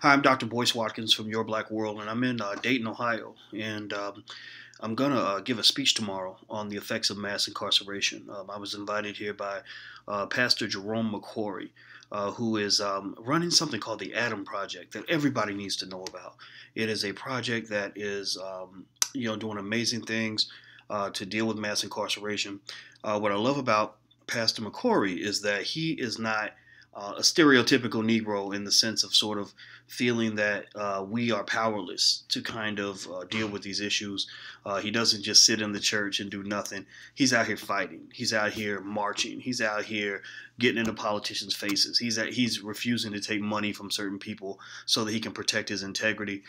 Hi, I'm Dr. Boyce Watkins from Your Black World, and I'm in Dayton, Ohio. And I'm going to give a speech tomorrow on the effects of mass incarceration. I was invited here by Pastor Jerome McCory, who is running something called the Adam Project that everybody needs to know about. It is a project that is, doing amazing things to deal with mass incarceration. What I love about Pastor McCory is that he is not a stereotypical Negro in the sense of sort of feeling that we are powerless to kind of deal with these issues. He doesn't just sit in the church and do nothing. He's out here fighting. He's out here marching. He's out here getting into politicians' faces. He's refusing to take money from certain people so that he can protect his integrity.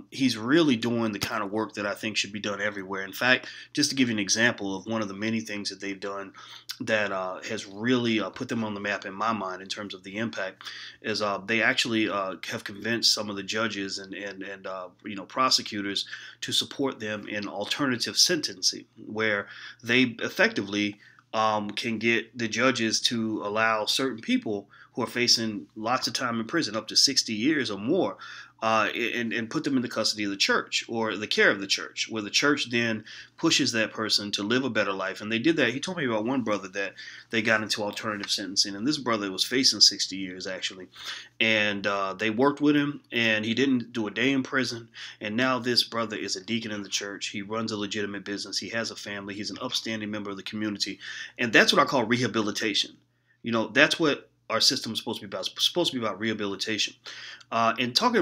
He's really doing the kind of work that I think should be done everywhere. In fact, just to give you an example of one of the many things that they've done that has really put them on the map in my mind in terms of the impact is they actually have convinced some of the judges and prosecutors to support them in alternative sentencing, where they effectively can get the judges to allow certain people who are facing lots of time in prison, up to 60 years or more, and put them in the custody of the church or the care of the church, where the church then pushes that person to live a better life. And they did that. He told me about one brother that they got into alternative sentencing, and this brother was facing 60 years actually. And they worked with him, and he didn't do a day in prison. And now this brother is a deacon in the church. He runs a legitimate business. He has a family. He's an upstanding member of the community. And that's what I call rehabilitation. That's what our system is supposed to be about. It's supposed to be about rehabilitation.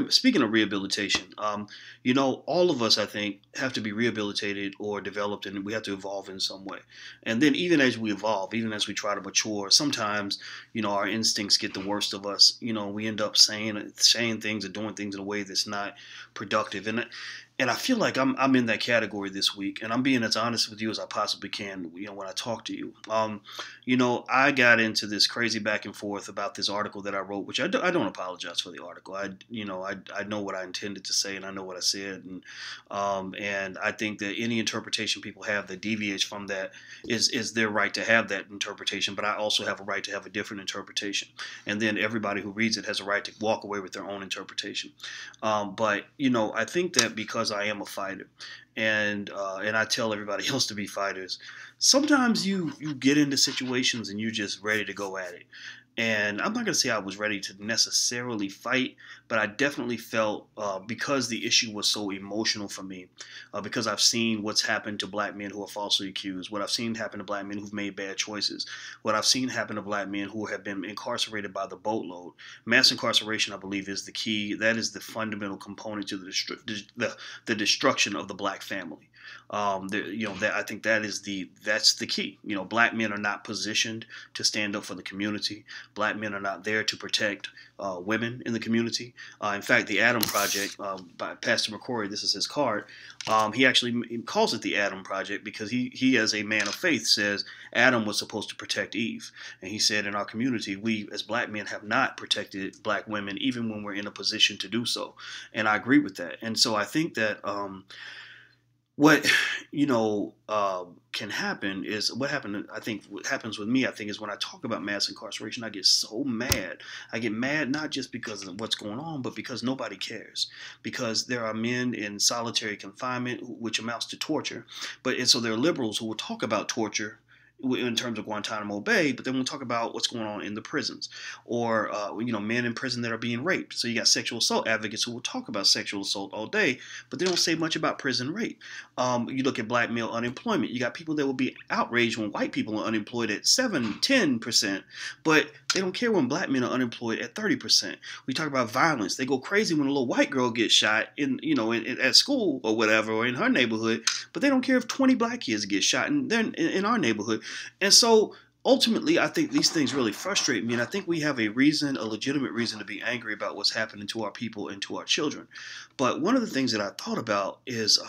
Speaking of rehabilitation, all of us, I think, have to be rehabilitated or developed, and we have to evolve in some way. And then even as we evolve, even as we try to mature, sometimes, our instincts get the worst of us. We end up saying things or doing things in a way that's not productive. And I feel like I'm in that category this week, and I'm being as honest with you as I possibly can, when I talk to you. I got into this crazy back and forth about this article that I wrote, which I don't apologize for the article. I know what I intended to say, and I know what I said, and I think that any interpretation people have that deviates from that is their right to have that interpretation. But I also have a right to have a different interpretation, and then everybody who reads it has a right to walk away with their own interpretation. But I think that because I am a fighter, and I tell everybody else to be fighters, sometimes you get into situations and you're just ready to go at it. And I'm not going to say I was ready to necessarily fight, but I definitely felt, because the issue was so emotional for me, because I've seen what's happened to black men who are falsely accused, what I've seen happen to black men who've made bad choices, what I've seen happen to black men who have been incarcerated by the boatload. Mass incarceration, I believe, is the key. That is the fundamental component to the destruction of the black family. I think that's the key. Black men are not positioned to stand up for the community. Black men are not there to protect women in the community. In fact, the Adam Project by Pastor McCory, this is his card. He actually calls it the Adam Project because he, as a man of faith, says Adam was supposed to protect Eve, and he said in our community, we as black men have not protected black women, even when we're in a position to do so. And I agree with that. And so I think that what can happen is what happened. I think what happens with me, is when I talk about mass incarceration, I get so mad. I get mad not just because of what's going on, but because nobody cares. Because there are men in solitary confinement, which amounts to torture. So there are liberals who will talk about torture in terms of Guantanamo Bay, but then we'll talk about what's going on in the prisons, or men in prison that are being raped. So you got sexual assault advocates who will talk about sexual assault all day, but they don't say much about prison rape. You look at black male unemployment. You got people that will be outraged when white people are unemployed at 7-10%, but they don't care when black men are unemployed at 30%. We talk about violence. They go crazy when a little white girl gets shot at school or whatever, or in her neighborhood, but they don't care if 20 black kids get shot in our neighborhood. And so ultimately, I think these things really frustrate me, and I think we have a legitimate reason to be angry about what's happening to our people and to our children. But one of the things that I thought about is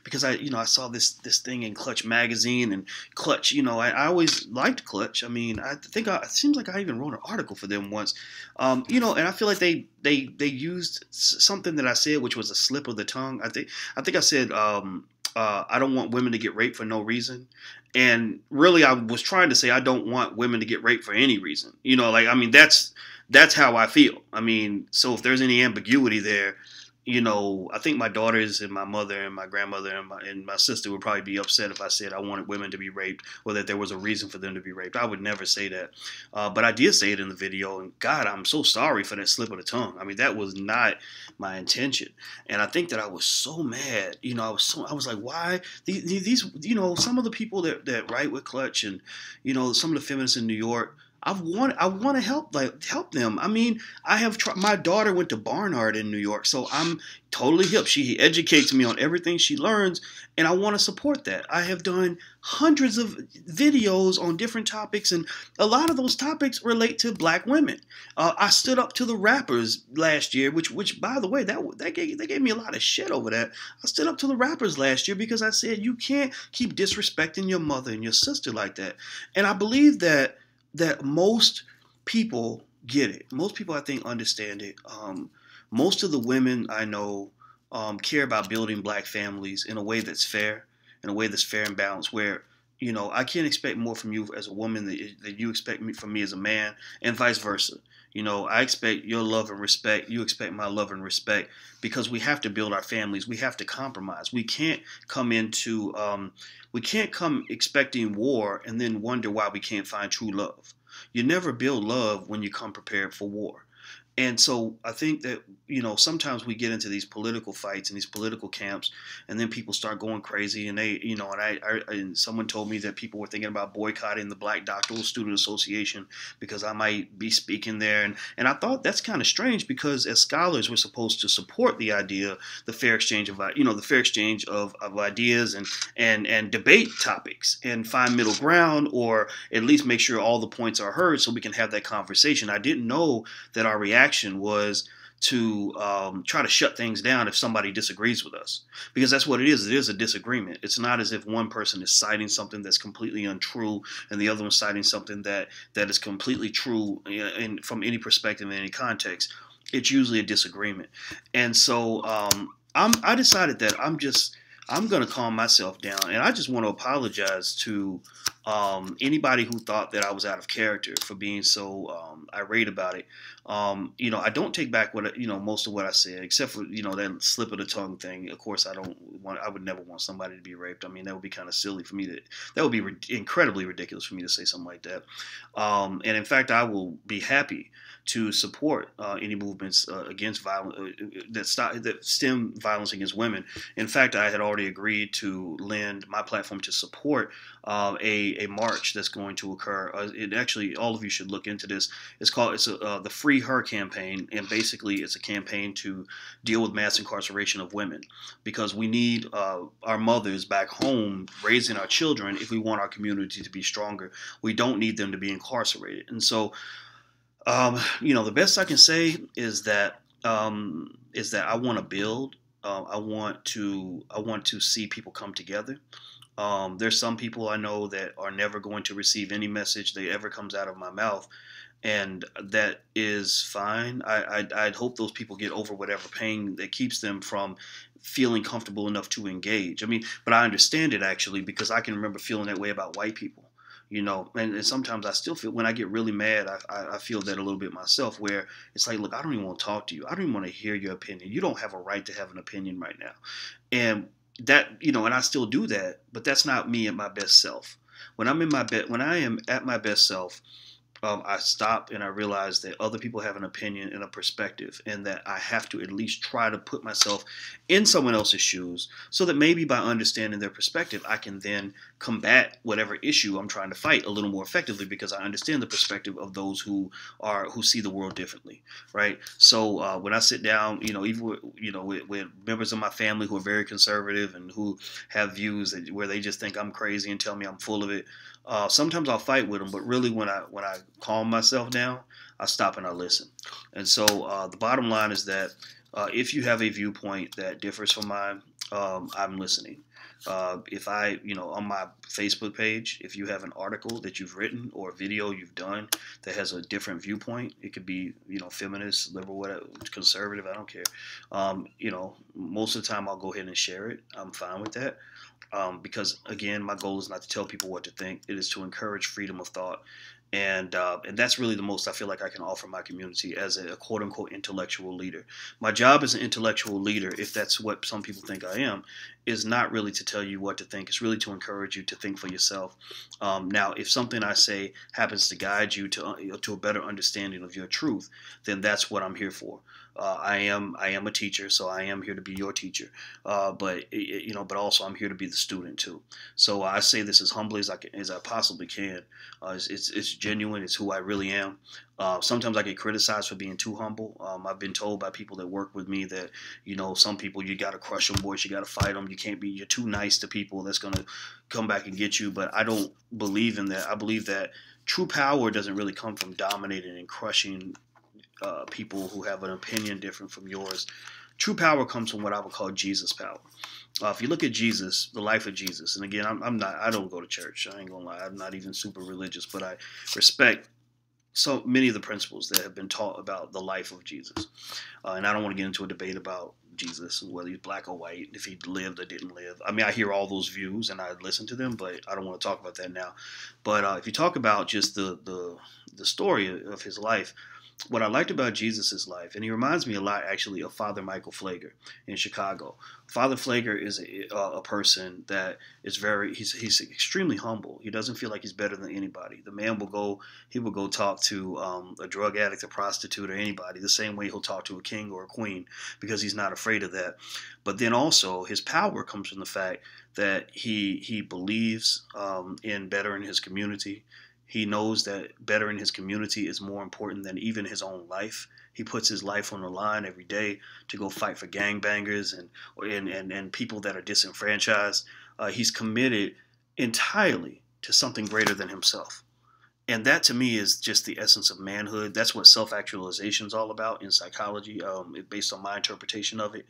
because I saw this thing in Clutch magazine, and Clutch, I always liked Clutch. I mean, it seems like I even wrote an article for them once, and I feel like they used something that I said, which was a slip of the tongue. I think I said, I don't want women to get raped for no reason. And really, I was trying to say I don't want women to get raped for any reason. That's how I feel. I mean, so if there's any ambiguity there, I think my daughters and my mother and my grandmother and my sister would probably be upset if I said I wanted women to be raped or that there was a reason for them to be raped. I would never say that. But I did say it in the video, and God, I'm so sorry for that slip of the tongue. I mean, that was not my intention. And I think that I was so mad. I was like, why these some of the people that write with Clutch and some of the feminists in New York. I want to help them. I mean, I have tried. My daughter went to Barnard in New York, so I'm totally hip. She educates me on everything she learns, and I want to support that. I have done hundreds of videos on different topics, and a lot of those topics relate to Black women. I stood up to the rappers last year, which by the way, they gave me a lot of shit over that. I stood up to the rappers last year because I said you can't keep disrespecting your mother and your sister like that, and I believe that most people get it. Most people, I think, understand it. Most of the women I know care about building Black families in a way that's fair, in a way that's fair and balanced, where I can't expect more from you as a woman that you expect from me as a man, and vice versa. I expect your love and respect. You expect my love and respect because we have to build our families. We have to compromise. We can't come expecting war and then wonder why we can't find true love. You never build love when you come prepared for war. And so I think that, sometimes we get into these political fights and these political camps, and then people start going crazy. And and someone told me that people were thinking about boycotting the Black Doctoral Student Association because I might be speaking there. And I thought that's kind of strange because as scholars, we're supposed to support the idea, the fair exchange of, of ideas and debate topics and find middle ground, or at least make sure all the points are heard so we can have that conversation. I didn't know that our reaction was to try to shut things down if somebody disagrees with us, because that's what it is. It is a disagreement. It's not as if one person is citing something that's completely untrue and the other one citing something that is completely true from any perspective in any context. It's usually a disagreement. And so I decided that I'm going to calm myself down, and I just want to apologize to anybody who thought that I was out of character for being so irate about it. I don't take back most of what I said, except for that slip of the tongue thing. Of course, I would never want somebody to be raped. I mean, that would be kind of silly for me that would be incredibly ridiculous for me to say something like that. And in fact, I will be happy to support any movements against violence that stem violence against women. In fact, I had already agreed to lend my platform to support a march that's going to occur. It actually, all of you should look into this. It's the Free Her campaign, and basically it's a campaign to deal with mass incarceration of women, because we need our mothers back home raising our children if we want our community to be stronger. We don't need them to be incarcerated. And so the best I can say is that I want to build. I want to see people come together. There's some people I know that are never going to receive any message that ever comes out of my mouth, and that is fine. I'd hope those people get over whatever pain that keeps them from feeling comfortable enough to engage. I mean, but I understand it actually, because I can remember feeling that way about white people. And sometimes I still feel, when I get really mad, I feel that a little bit myself, where it's like, look, I don't even want to talk to you. I don't even want to hear your opinion. You don't have a right to have an opinion right now. And that, and I still do that, but that's not me at my best self. When I am at my best self, I stop and I realize that other people have an opinion and a perspective, and that I have to at least try to put myself in someone else's shoes, so that maybe by understanding their perspective, I can then combat whatever issue I'm trying to fight a little more effectively, because I understand the perspective of those who see the world differently, right? So when I sit down, even with members of my family who are very conservative and who have views where they just think I'm crazy and tell me I'm full of it. Sometimes I'll fight with them, but really when I calm myself down, I stop and I listen. And so the bottom line is that if you have a viewpoint that differs from mine, I'm listening. If on my Facebook page, if you have an article that you've written or a video you've done that has a different viewpoint, it could be, feminist, liberal, whatever, conservative, I don't care. Most of the time I'll go ahead and share it. I'm fine with that. Because again, my goal is not to tell people what to think. It is to encourage freedom of thought. And that's really the most I feel like I can offer my community as a quote unquote intellectual leader. My job as an intellectual leader, if that's what some people think I am, is not really to tell you what to think. It's really to encourage you to think for yourself. Now, if something I say happens to guide you to a better understanding of your truth, then that's what I'm here for. I am a teacher, so I am here to be your teacher. But also I'm here to be the student too. So I say this as humbly as I possibly can. It's genuine. It's who I really am. Sometimes I get criticized for being too humble. I've been told by people that work with me that, some people you got to crush them, boys. You got to fight them. You're too nice to people. That's going to come back and get you. But I don't believe in that. I believe that true power doesn't really come from dominating and crushing people who have an opinion different from yours. True power comes from what I would call Jesus power. If you look at Jesus, the life of Jesus, and again, I don't go to church. I ain't gonna lie. I'm not even super religious, but I respect so many of the principles that have been taught about the life of Jesus. And I don't want to get into a debate about Jesus, whether he's black or white, if he lived or didn't live. I mean, I hear all those views and I listen to them, but I don't want to talk about that now. But if you talk about just the story of his life, what I liked about Jesus' life, and he reminds me a lot actually of Father Michael Flager in Chicago. Father Flager is a person that is he's extremely humble. He doesn't feel like he's better than anybody. The man he will go talk to a drug addict, a prostitute, or anybody the same way he'll talk to a king or a queen, because he's not afraid of that. But then also his power comes from the fact that he believes in bettering his community. He knows that bettering his community is more important than even his own life. He puts his life on the line every day to go fight for gangbangers and people that are disenfranchised. He's committed entirely to something greater than himself. And that to me is just the essence of manhood. That's what self-actualization is all about in psychology, based on my interpretation of it.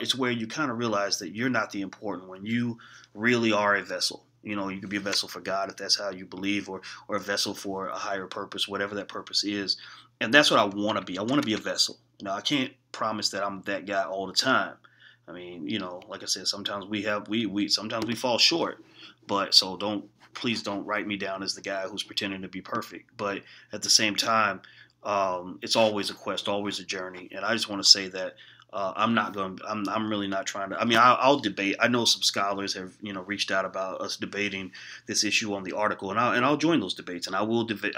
It's where you kind of realize that you're not the important one. You really are a vessel. You could be a vessel for God if that's how you believe, or a vessel for a higher purpose, whatever that purpose is. And that's what I want to be. I want to be a vessel. I can't promise that I'm that guy all the time. I mean, like I said, sometimes sometimes we fall short. But so please don't write me down as the guy who's pretending to be perfect. But at the same time, it's always a quest, always a journey. And I just want to say that I'm really not trying to. I mean, I'll debate. I know some scholars have reached out about us debating this issue on the article, and I'll join those debates, and I will debate.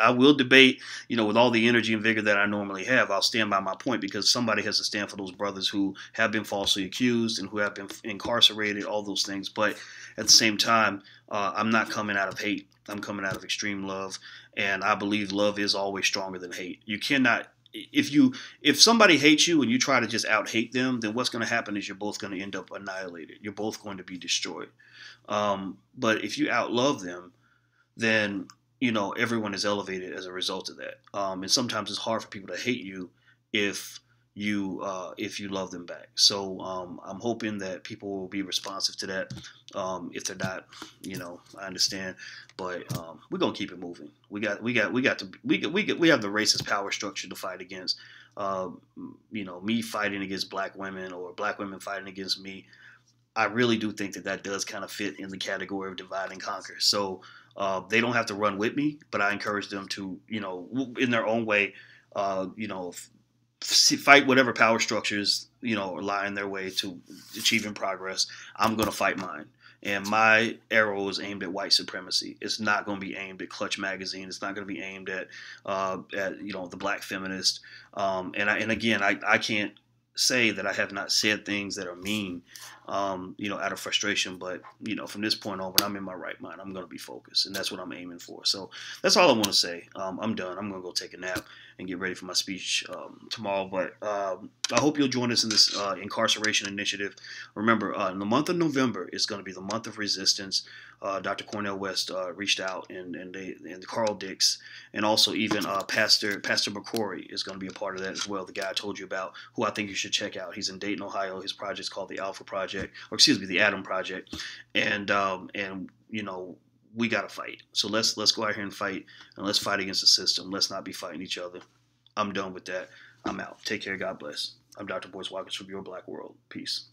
With all the energy and vigor that I normally have. I'll stand by my point, because somebody has to stand for those brothers who have been falsely accused and who have been incarcerated, all those things. But at the same time, I'm not coming out of hate. I'm coming out of extreme love, and I believe love is always stronger than hate. You cannot. If somebody hates you and you try to just out hate them, then what's going to happen is you're both going to end up annihilated. You're both going to be destroyed. But if you out love them, then everyone is elevated as a result of that. And sometimes it's hard for people to hate you if you love them back. So I'm hoping that people will be responsive to that. If they're not, I understand, but we're gonna keep it moving. We have the racist power structure to fight against. Me fighting against black women, or black women fighting against me. I really do think that does kind of fit in the category of divide and conquer. So they don't have to run with me, but I encourage them to, in their own way, fight whatever power structures lie in their way to achieving progress. I'm going to fight mine, and my arrow is aimed at white supremacy. It's not going to be aimed at Clutch Magazine. It's not going to be aimed at the black feminist. I can't say that I have not said things that are mean, out of frustration. But, from this point on, when I'm in my right mind, I'm going to be focused. And that's what I'm aiming for. So that's all I want to say. I'm done. I'm going to go take a nap and get ready for my speech tomorrow. But I hope you'll join us in this incarceration initiative. Remember, in the month of November is going to be the month of resistance. Dr. Cornel West reached out, and Carl Dix, and also even Pastor McCrory is going to be a part of that as well. The guy I told you about, who I think you should check out. He's in Dayton, Ohio. His project's called the the Atom Project, and we got to fight. So let's go out here and fight, and let's fight against the system. Let's not be fighting each other. I'm done with that. I'm out. Take care. God bless. I'm Dr. Boyce Watkins from Your Black World. Peace.